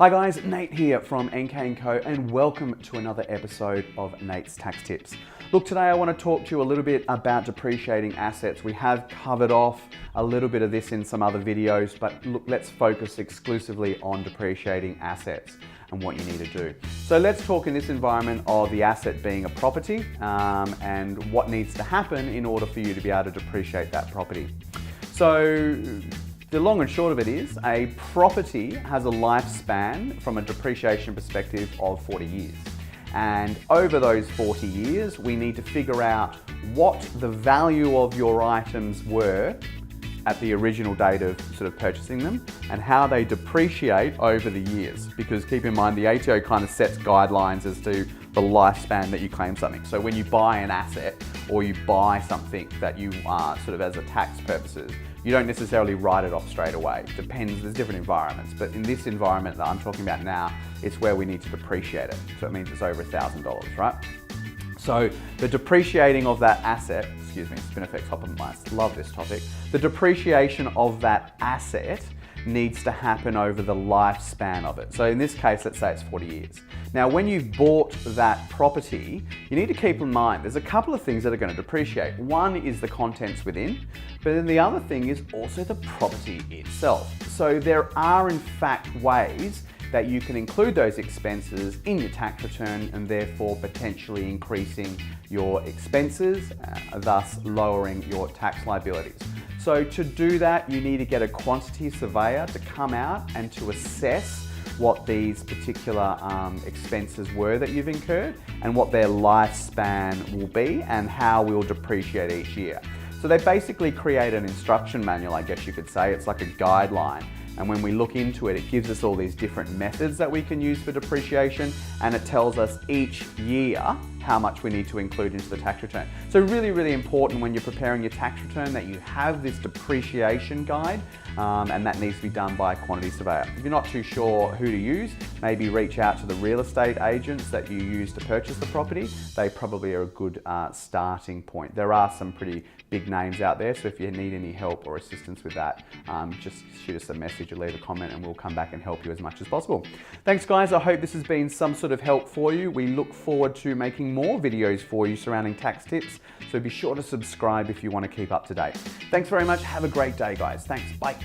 Hi guys, Nate here from ENKE & Co, and welcome to another episode of Nate's Tax Tips. Look, today I want to talk to you a little bit about depreciating assets. We have covered off a little bit of this in some other videos, but look, let's focus exclusively on depreciating assets and what you need to do. So let's talk in this environment of the asset being a property and what needs to happen in order for you to be able to depreciate that property. So the long and short of it is, a property has a lifespan from a depreciation perspective of 40 years. And over those 40 years, we need to figure out what the value of your items were at the original date of purchasing them and how they depreciate over the years. Because keep in mind, the ATO kind of sets guidelines as to the lifespan that you claim something. So when you buy an asset or you buy something that you as a tax purposes, you don't necessarily write it off straight away. It depends, there's different environments, but in this environment that I'm talking about now, it's where we need to depreciate it. So it means it's over $1,000, right? So the depreciating of that asset, excuse me, spin effects hop on mice, love this topic. The depreciation of that asset needs to happen over the lifespan of it. So in this case, let's say it's 40 years. Now, when you've bought that property, you need to keep in mind, there's a couple of things that are going to depreciate. One is the contents within, but then the other thing is also the property itself. So there are in fact ways that you can include those expenses in your tax return and therefore potentially increasing your expenses, thus lowering your tax liabilities. So to do that, you need to get a quantity surveyor to come out and to assess what these particular expenses were that you've incurred and what their lifespan will be and how we'll depreciate each year. So they basically create an instruction manual, I guess you could say. It's like a guideline. And when we look into it, it gives us all these different methods that we can use for depreciation, and it tells us each year how much we need to include into the tax return. So really, really important when you're preparing your tax return that you have this depreciation guide, and that needs to be done by a quantity surveyor. If you're not too sure who to use, maybe reach out to the real estate agents that you use to purchase the property. They probably are a good starting point. There are some pretty big names out there, so if you need any help or assistance with that, just shoot us a message or leave a comment and we'll come back and help you as much as possible. Thanks guys, I hope this has been some sort of help for you. We look forward to making more videos for you surrounding tax tips, so be sure to subscribe if you want to keep up to date. Thanks very much, have a great day guys. Thanks, bye.